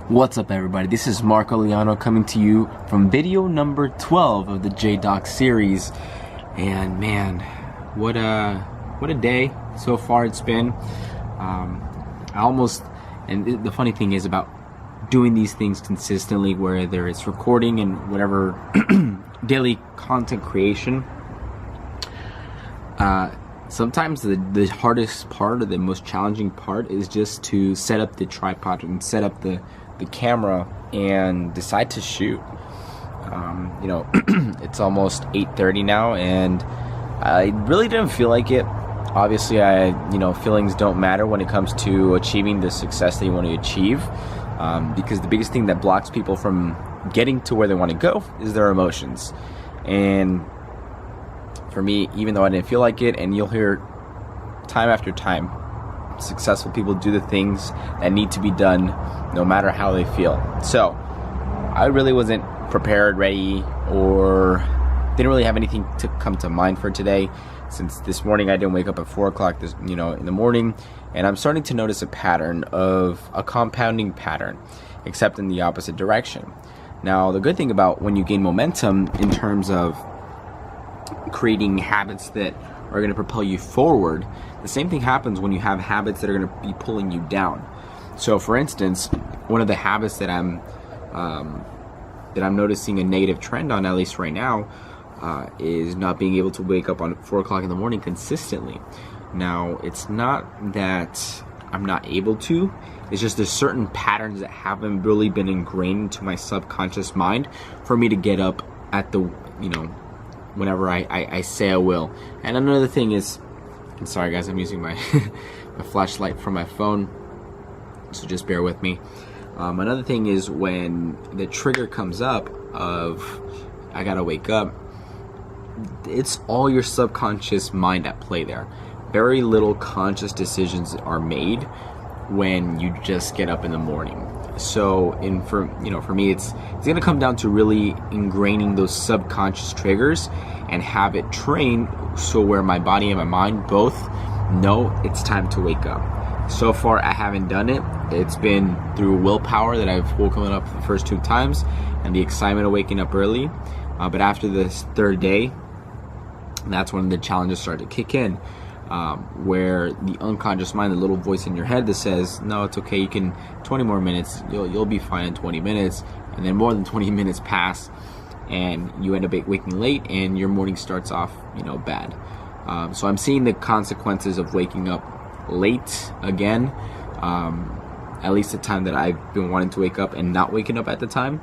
What's up, everybody? This is Marco Liano coming to you from video number 12 of the JDOC series. And man, what a day so far it's been. The funny thing is about doing these things consistently, whether it's recording and whatever daily content creation, sometimes the hardest part or the most challenging part is just to set up the tripod and set up the camera and decide to shoot. It's almost 8:30 now, and I really didn't feel like it. Obviously, feelings don't matter when it comes to achieving the success that you want to achieve, because the biggest thing that blocks people from getting to where they want to go is their emotions. And for me, even though I didn't feel like it, and you'll hear time after time, successful people do the things that need to be done no matter how they feel. So I really wasn't prepared, ready, or didn't really have anything to come to mind for today, since this morning I didn't wake up at 4 o'clock in the morning, and I'm starting to notice a pattern of a compounding pattern, except in the opposite direction. Now, the good thing about when you gain momentum in terms of creating habits that are going to propel you forward, the same thing happens when you have habits that are going to be pulling you down. So for instance, one of the habits that I'm noticing a negative trend on, at least right now, is not being able to wake up on 4 o'clock in the morning consistently. Now, it's not that I'm not able to, it's just there's certain patterns that haven't really been ingrained into my subconscious mind for me to get up at the, whenever I say I will. And another thing is, I'm sorry guys, I'm using my my flashlight from my phone, so just bear with me. Another thing is when the trigger comes up of I gotta wake up, it's all your subconscious mind at play there. Very little conscious decisions are made when you just get up in the morning. So for me, it's gonna come down to really ingraining those subconscious triggers and have it trained so where my body and my mind both know it's time to wake up. So far, I haven't done it. It's been through willpower that I've woken up the first 2 times and the excitement of waking up early. But after this third day, that's when the challenges start to kick in, where the unconscious mind, the little voice in your head that says, no, it's okay, you can, 20 more minutes, you'll be fine in 20 minutes. And then more than 20 minutes pass and you end up waking late and your morning starts off, bad. So I'm seeing the consequences of waking up late again, at least the time that I've been wanting to wake up and not waking up at the time.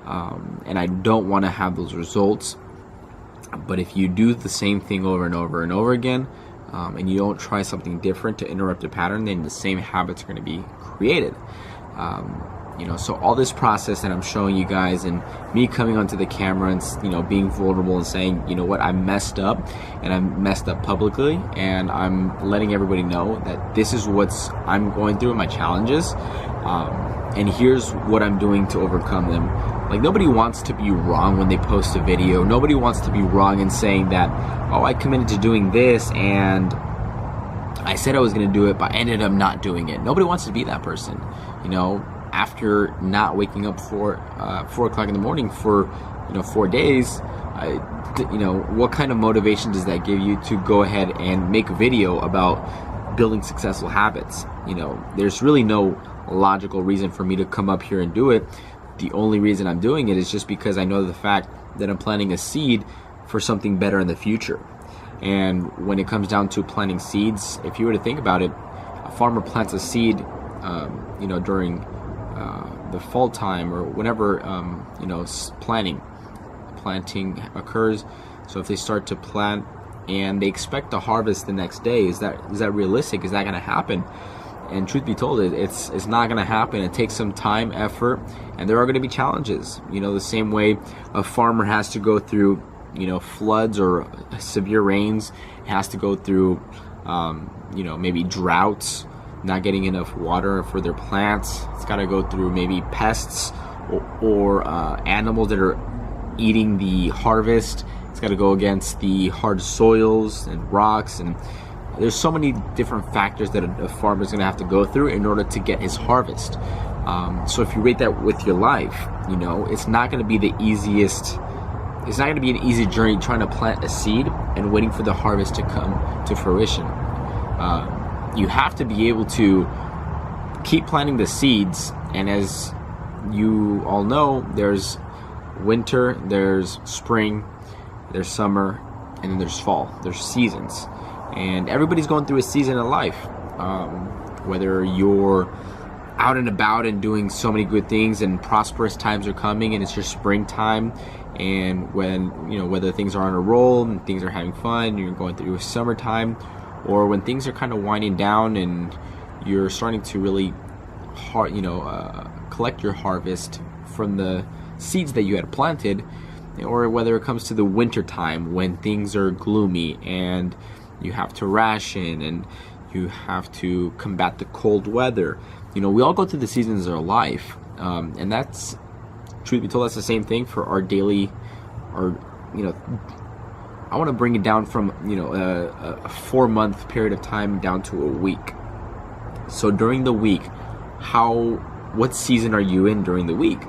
And I don't want to have those results. But if you do the same thing over and over and over again, and you don't try something different to interrupt the pattern, then the same habits are going to be created. So all this process that I'm showing you guys, and me coming onto the camera and being vulnerable and saying, what, I messed up, and I messed up publicly, and I'm letting everybody know that this is what's I'm going through, my challenges, and here's what I'm doing to overcome them. Like, nobody wants to be wrong when they post a video. Nobody wants to be wrong in saying that, oh, I committed to doing this and I said I was going to do it, but I ended up not doing it. Nobody wants to be that person. After not waking up 4 o'clock in the morning for 4 days, what kind of motivation does that give you to go ahead and make a video about building successful habits? There's really no logical reason for me to come up here and do it. The only reason I'm doing it is just because I know the fact that I'm planting a seed for something better in the future. And when it comes down to planting seeds, if you were to think about it, a farmer plants a seed during the fall time or whenever planting occurs. So if they start to plant and they expect to harvest the next day, is that realistic? Is that going to happen? And truth be told, it's not going to happen. It takes some time, effort, and there are going to be challenges. The same way a farmer has to go through floods or severe rains, has to go through maybe droughts, not getting enough water for their plants. It's got to go through maybe pests or animals that are eating the harvest. It's got to go against the hard soils and rocks, and there's so many different factors that a farmer is going to have to go through in order to get his harvest. So if you rate that with your life, you know, it's not going to be the easiest. It's not going to be an easy journey trying to plant a seed and waiting for the harvest to come to fruition. You have to be able to keep planting the seeds, and as you all know, there's winter, there's spring, there's summer, and then there's fall. There's seasons, and everybody's going through a season of life. Whether you're out and about and doing so many good things and prosperous times are coming and it's your springtime, and when, you know, whether things are on a roll and things are having fun, you're going through a summertime, or when things are kind of winding down and you're starting to really collect your harvest from the seeds that you had planted, or whether it comes to the winter time when things are gloomy and you have to ration and you have to combat the cold weather. You know, we all go through the seasons of our life, and that's, truth be told, that's the same thing for our daily, or, you know, I want to bring it down from, you know, a 4-month period of time down to a week. So during the week, what season are you in during the week?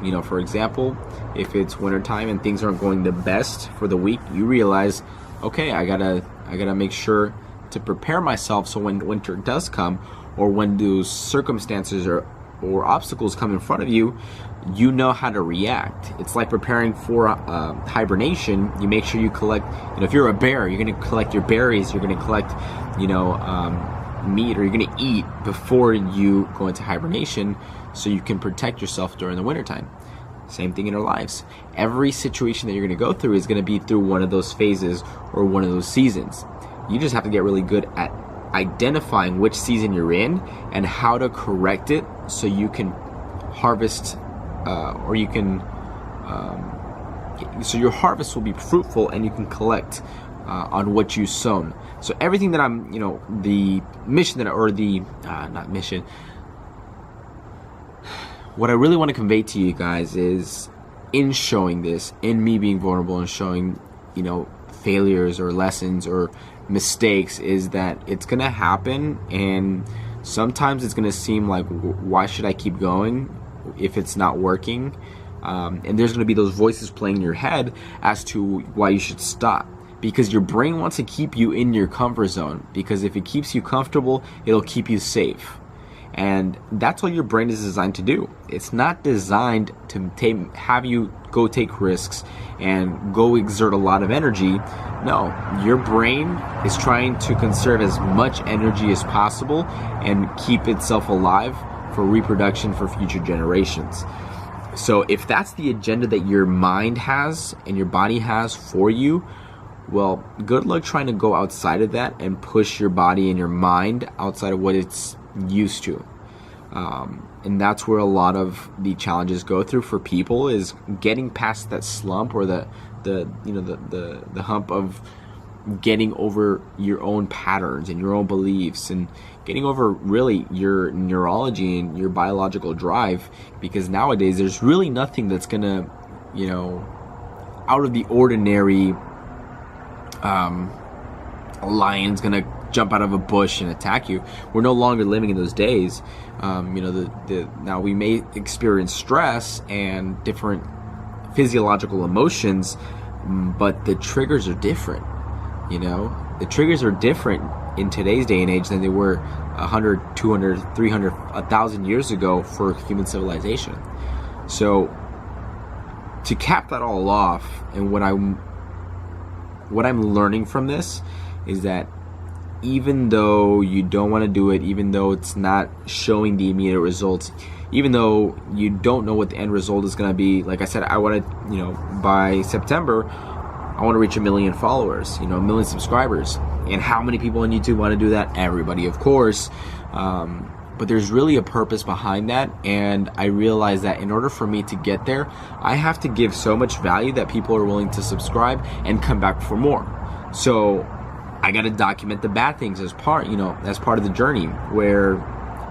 You know, for example, if it's wintertime and things aren't going the best for the week, you realize, okay, I gotta make sure to prepare myself so when winter does come, or when those circumstances or obstacles come in front of you, you know how to react. It's like preparing for hibernation. You make sure you collect, you know, if you're a bear, you're going to collect your berries, you're going to collect, you know, meat, or you're going to eat before you go into hibernation so you can protect yourself during the wintertime. Same thing in our lives. Every situation that you're going to go through is going to be through one of those phases or one of those seasons. You just have to get really good at identifying which season you're in and how to correct it so you can harvest, or you can, so your harvest will be fruitful and you can collect on what you sown. So everything that I'm, you know, the mission that, or the, not mission, what I really want to convey to you guys is, in showing this, in me being vulnerable and showing, you know, failures or lessons or mistakes, is that it's gonna happen, and sometimes it's gonna seem like, why should I keep going if it's not working? And there's gonna be those voices playing in your head as to why you should stop, because your brain wants to keep you in your comfort zone, because if it keeps you comfortable, it'll keep you safe. And that's what your brain is designed to do. It's not designed to have you go take risks and go exert a lot of energy. No, your brain is trying to conserve as much energy as possible and keep itself alive for reproduction for future generations. So if that's the agenda that your mind has and your body has for you, well, good luck trying to go outside of that and push your body and your mind outside of what it's used to. And that's where a lot of the challenges go through for people, is getting past that slump, or the hump of getting over your own patterns and your own beliefs, and getting over really your neurology and your biological drive, because nowadays there's really nothing that's gonna, you know, out of the ordinary. A lion's gonna jump out of a bush and attack you. We're no longer living in those days. Now we may experience stress and different physiological emotions, but the triggers are different. You know, the triggers are different in today's day and age than they were 100, 200, 300, 1,000 years ago for human civilization. So to cap that all off, and what I'm learning from this is that even though you don't want to do it, even though it's not showing the immediate results, even though you don't know what the end result is going to be, like I said, I want to, you know, by September, I want to reach 1 million followers, 1 million subscribers. And how many people on YouTube want to do that? Everybody, of course. But there's really a purpose behind that, and I realize that in order for me to get there, I have to give so much value that people are willing to subscribe and come back for more. So I got to document the bad things as part of the journey, where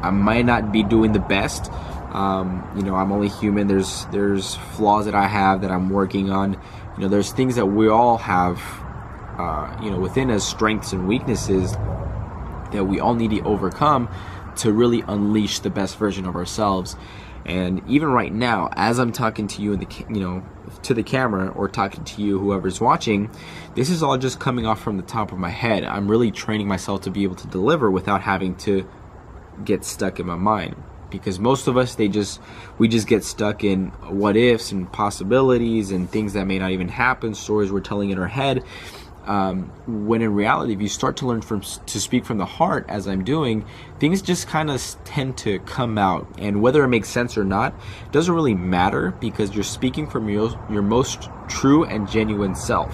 I might not be doing the best. I'm only human. There's flaws that I have that I'm working on. There's things that we all have, within us, strengths and weaknesses that we all need to overcome to really unleash the best version of ourselves. And even right now, as I'm talking to you in the to the camera, or talking to you, whoever's watching, this is all just coming off from the top of my head. I'm really training myself to be able to deliver without having to get stuck in my mind. Because most of us, we just get stuck in what ifs and possibilities and things that may not even happen, stories we're telling in our head. When in reality, if you start to learn to speak from the heart, as I'm doing, things just kind of tend to come out. And whether it makes sense or not doesn't really matter, because you're speaking from your most true and genuine self.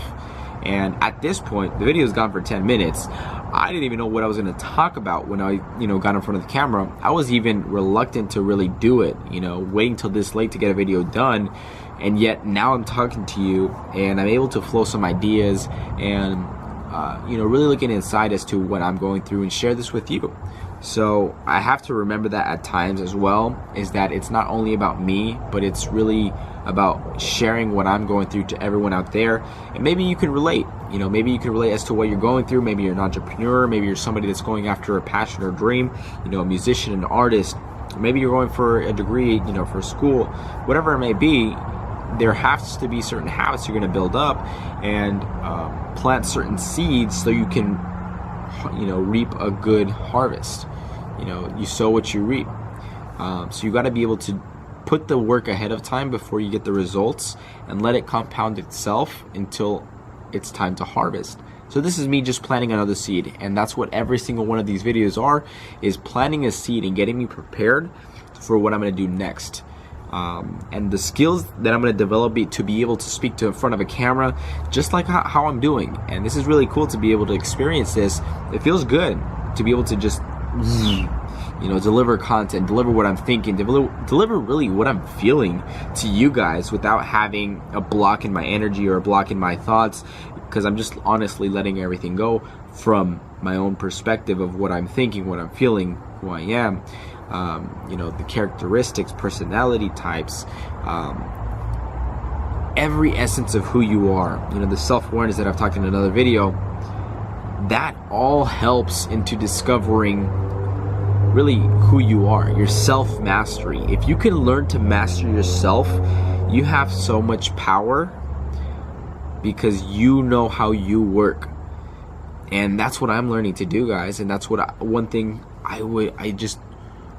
And at this point, the video's gone for 10 minutes. I didn't even know what I was going to talk about when I, got in front of the camera. I was even reluctant to really do it, waiting till this late to get a video done. And yet now I'm talking to you, and I'm able to flow some ideas and, really looking inside as to what I'm going through and share this with you. So I have to remember that at times as well, is that it's not only about me, but it's really about sharing what I'm going through to everyone out there. And maybe you can relate, maybe you can relate as to what you're going through. Maybe you're an entrepreneur, maybe you're somebody that's going after a passion or dream, a musician, an artist. Maybe you're going for a degree, for school, whatever it may be. There has to be certain habits you're going to build up and plant certain seeds so you can, reap a good harvest. You sow what you reap. So you got to be able to put the work ahead of time before you get the results, and let it compound itself until it's time to harvest. So this is me just planting another seed, and that's what every single one of these videos are, is planting a seed and getting me prepared for what I'm going to do next. And the skills that I'm going to develop to be able to speak to in front of a camera, just like how I'm doing. And this is really cool to be able to experience this. It feels good to be able to just, deliver content, deliver what I'm thinking, deliver really what I'm feeling to you guys without having a block in my energy or a block in my thoughts, because I'm just honestly letting everything go from my own perspective of what I'm thinking, what I'm feeling, who I am. The characteristics, personality types, every essence of who you are, the self-awareness that I've talked in another video, that all helps into discovering really who you are, your self-mastery. If you can learn to master yourself, you have so much power, because you know how you work. And that's what I'm learning to do, guys. And that's one thing I just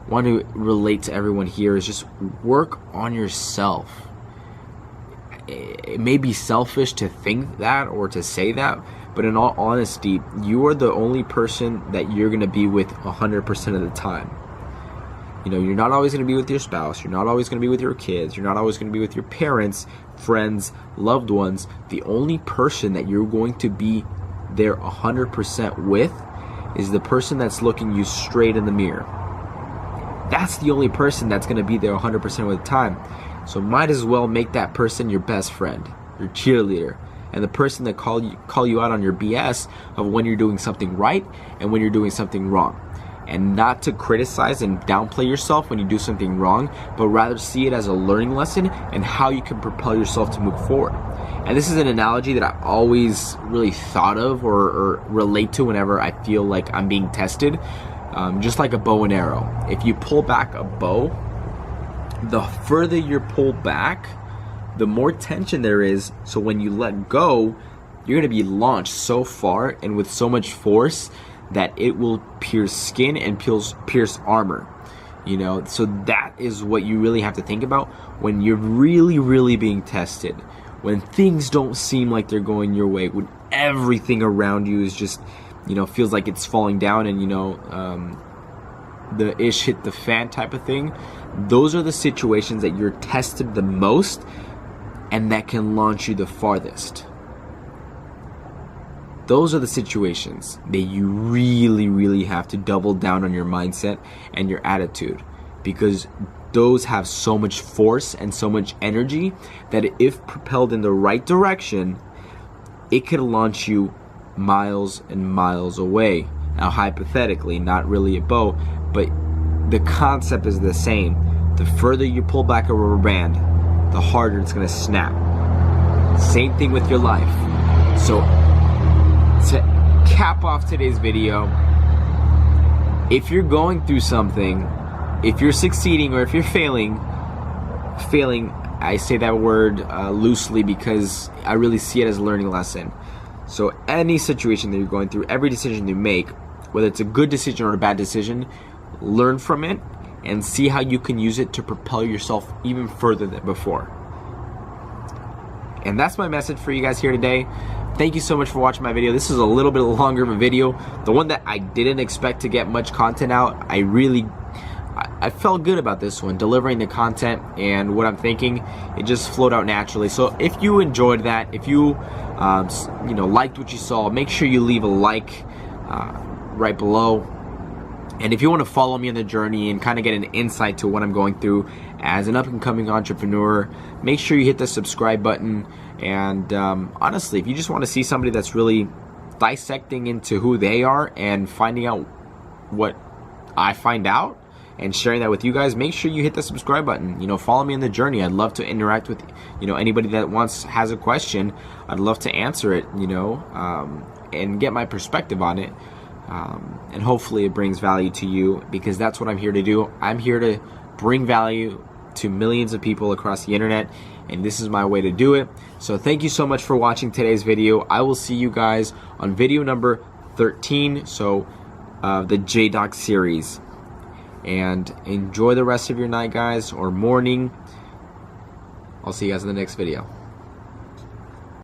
want to relate to everyone here, is just work on yourself. It may be selfish to think that or to say that, but in all honesty, you are the only person that you're going to be with 100% of the time. You're not always going to be with your spouse, you're not always going to be with your kids, you're not always going to be with your parents, friends, loved ones. The only person that you're going to be there 100% with is the person that's looking you straight in the mirror. That's the only person that's going to be there 100% of the time. So might as well make that person your best friend, your cheerleader, and the person that call you out on your BS of when you're doing something right and when you're doing something wrong. And not to criticize and downplay yourself when you do something wrong, but rather see it as a learning lesson and how you can propel yourself to move forward. And this is an analogy that I always really thought of or relate to whenever I feel like I'm being tested. Just like a bow and arrow. If you pull back a bow, the further you're pulled back, the more tension there is. So when you let go, you're going to be launched so far and with so much force that it will pierce skin and pierce armor. So that is what you really have to think about when you're really, really being tested. When things don't seem like they're going your way, when everything around you is just, feels like it's falling down and, the ish hit the fan type of thing. Those are the situations that you're tested the most and that can launch you the farthest. Those are the situations that you really, really have to double down on your mindset and your attitude, because those have so much force and so much energy that if propelled in the right direction, it could launch you miles and miles away. Now, hypothetically, not really a bow, but the concept is the same. The further you pull back a rubber band, the harder it's going to snap. Same thing with your life. So to cap off today's video, if you're going through something, if you're succeeding or if you're failing, I say that word loosely because I really see it as a learning lesson. So any situation that you're going through, every decision you make, whether it's a good decision or a bad decision, learn from it and see how you can use it to propel yourself even further than before. And that's my message for you guys here today. Thank you so much for watching my video. This is a little bit longer of a video. The one that I didn't expect to get much content out. I felt good about this one, delivering the content and what I'm thinking. It just flowed out naturally. So if you enjoyed that, if you liked what you saw, make sure you leave a like right below. And if you want to follow me on the journey and kind of get an insight to what I'm going through as an up-and-coming entrepreneur, make sure you hit the subscribe button. And honestly, if you just want to see somebody that's really dissecting into who they are and finding out what I find out and sharing that with you guys, make sure you hit the subscribe button. Follow me on the journey. I'd love to interact with anybody that has a question. I'd love to answer it, and get my perspective on it. And hopefully it brings value to you, because that's what I'm here to do. I'm here to bring value to millions of people across the internet, and this is my way to do it. So thank you so much for watching today's video. I will see you guys on video number 13, so the JDOC series. And enjoy the rest of your night, guys, or morning. I'll see you guys in the next video.